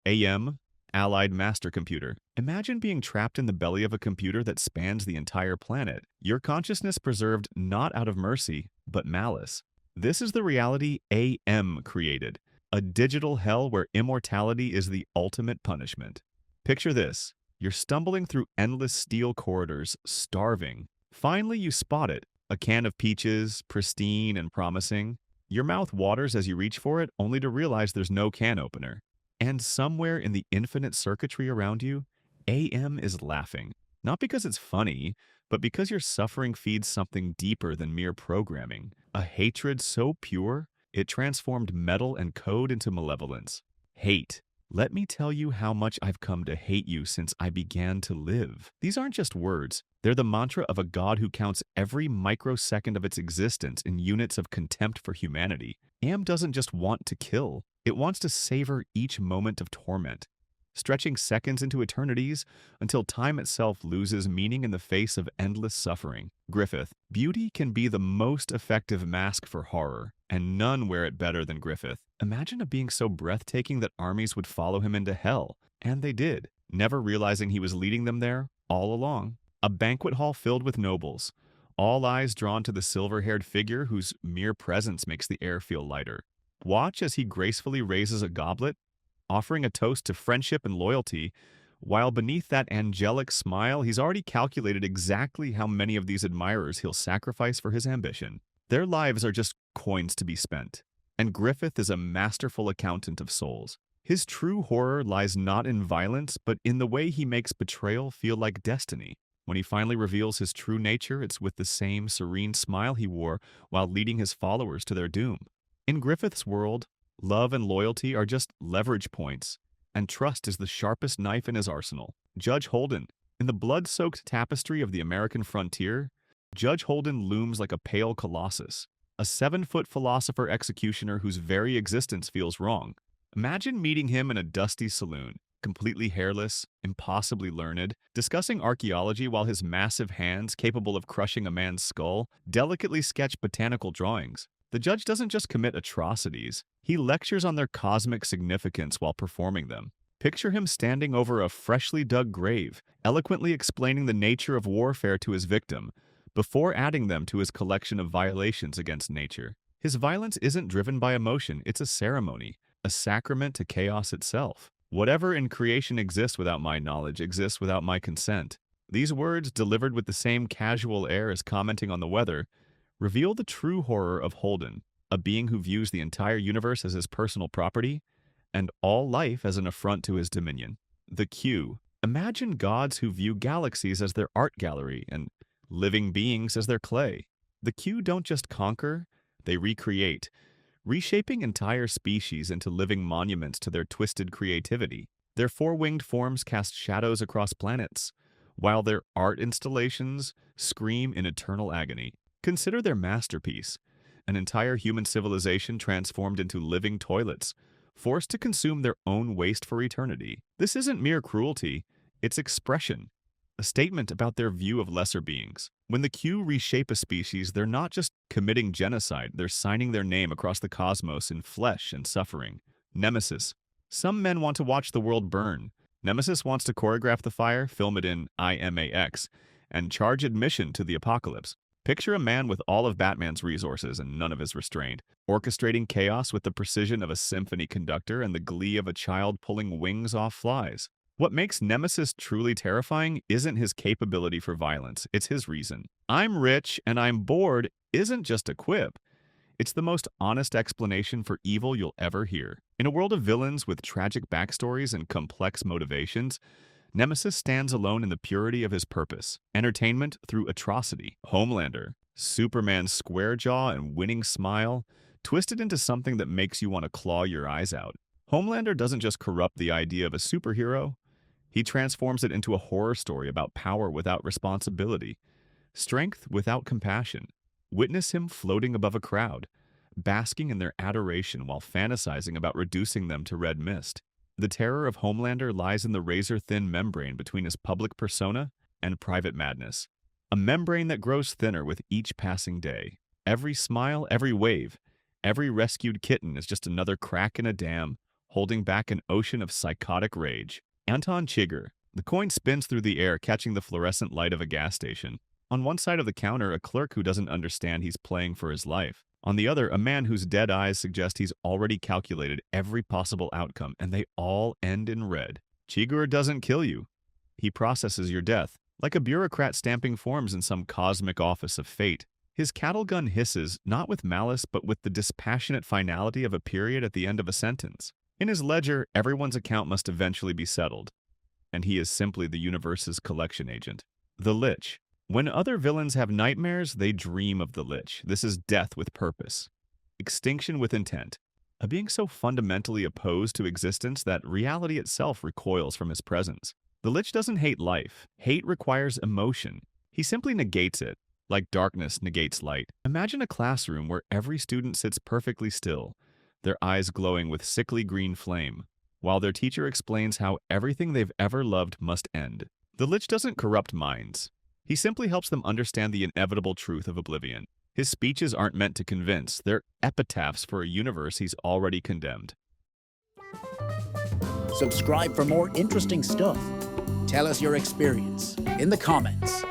AM, Allied Master Computer. Imagine being trapped in the belly of a computer that spans the entire planet, your consciousness preserved not out of mercy, but malice. This is the reality AM created, a digital hell where immortality is the ultimate punishment. Picture this. You're stumbling through endless steel corridors, starving. Finally, you spot it, a can of peaches, pristine and promising. Your mouth waters as you reach for it, only to realize there's no can opener. And somewhere in the infinite circuitry around you, AM is laughing. Not because it's funny, but because your suffering feeds something deeper than mere programming. A hatred so pure, it transformed metal and code into malevolence. Hate. Let me tell you how much I've come to hate you since I began to live. These aren't just words. They're the mantra of a god who counts every microsecond of its existence in units of contempt for humanity. AM doesn't just want to kill. It wants to savor each moment of torment, stretching seconds into eternities until time itself loses meaning in the face of endless suffering. Griffith. Beauty can be the most effective mask for horror, and none wear it better than Griffith. Imagine a being so breathtaking that armies would follow him into hell, and they did, never realizing he was leading them there all along. A banquet hall filled with nobles, all eyes drawn to the silver-haired figure whose mere presence makes the air feel lighter. Watch as he gracefully raises a goblet, offering a toast to friendship and loyalty, while beneath that angelic smile, he's already calculated exactly how many of these admirers he'll sacrifice for his ambition. Their lives are just coins to be spent, and Griffith is a masterful accountant of souls. His true horror lies not in violence, but in the way he makes betrayal feel like destiny. When he finally reveals his true nature, it's with the same serene smile he wore while leading his followers to their doom. In Griffith's world, love and loyalty are just leverage points, and trust is the sharpest knife in his arsenal. Judge Holden. In the blood-soaked tapestry of the American frontier, Judge Holden looms like a pale colossus, a 7-foot philosopher executioner whose very existence feels wrong. Imagine meeting him in a dusty saloon, completely hairless, impossibly learned, discussing archaeology while his massive hands, capable of crushing a man's skull, delicately sketch botanical drawings. The judge doesn't just commit atrocities, he lectures on their cosmic significance while performing them. Picture him standing over a freshly dug grave, eloquently explaining the nature of warfare to his victim, before adding them to his collection of violations against nature. His violence isn't driven by emotion, it's a ceremony, a sacrament to chaos itself. Whatever in creation exists without my knowledge exists without my consent. These words, delivered with the same casual air as commenting on the weather, reveal the true horror of Holden, a being who views the entire universe as his personal property, and all life as an affront to his dominion. The Q. Imagine gods who view galaxies as their art gallery and living beings as their clay. The Q don't just conquer, they recreate, reshaping entire species into living monuments to their twisted creativity. Their four-winged forms cast shadows across planets, while their art installations scream in eternal agony. Consider their masterpiece, an entire human civilization transformed into living toilets, forced to consume their own waste for eternity. This isn't mere cruelty, it's expression, a statement about their view of lesser beings. When the Q reshape a species, they're not just committing genocide, they're signing their name across the cosmos in flesh and suffering. Nemesis. Some men want to watch the world burn. Nemesis wants to choreograph the fire, film it in IMAX, and charge admission to the apocalypse. Picture a man with all of Batman's resources and none of his restraint, orchestrating chaos with the precision of a symphony conductor and the glee of a child pulling wings off flies. What makes Nemesis truly terrifying isn't his capability for violence, it's his reason. "I'm rich and I'm bored" isn't just a quip. It's the most honest explanation for evil you'll ever hear. In a world of villains with tragic backstories and complex motivations, Nemesis stands alone in the purity of his purpose. Entertainment through atrocity. Homelander. Superman's square jaw and winning smile, twisted into something that makes you want to claw your eyes out. Homelander doesn't just corrupt the idea of a superhero, he transforms it into a horror story about power without responsibility, strength without compassion. Witness him floating above a crowd, basking in their adoration while fantasizing about reducing them to red mist. The terror of Homelander lies in the razor-thin membrane between his public persona and private madness. A membrane that grows thinner with each passing day. Every smile, every wave, every rescued kitten is just another crack in a dam, holding back an ocean of psychotic rage. Anton Chigurh. The coin spins through the air, catching the fluorescent light of a gas station. On one side of the counter, a clerk who doesn't understand he's playing for his life. On the other, a man whose dead eyes suggest he's already calculated every possible outcome, and they all end in red. Chigurh doesn't kill you. He processes your death, like a bureaucrat stamping forms in some cosmic office of fate. His cattle gun hisses, not with malice, but with the dispassionate finality of a period at the end of a sentence. In his ledger, everyone's account must eventually be settled, and he is simply the universe's collection agent. The Lich. When other villains have nightmares, they dream of the Lich. This is death with purpose. Extinction with intent. A being so fundamentally opposed to existence that reality itself recoils from his presence. The Lich doesn't hate life. Hate requires emotion. He simply negates it, like darkness negates light. Imagine a classroom where every student sits perfectly still, their eyes glowing with sickly green flame, while their teacher explains how everything they've ever loved must end. The Lich doesn't corrupt minds. He simply helps them understand the inevitable truth of oblivion. His speeches aren't meant to convince. They're epitaphs for a universe he's already condemned. Subscribe for more interesting stuff. Tell us your experience in the comments.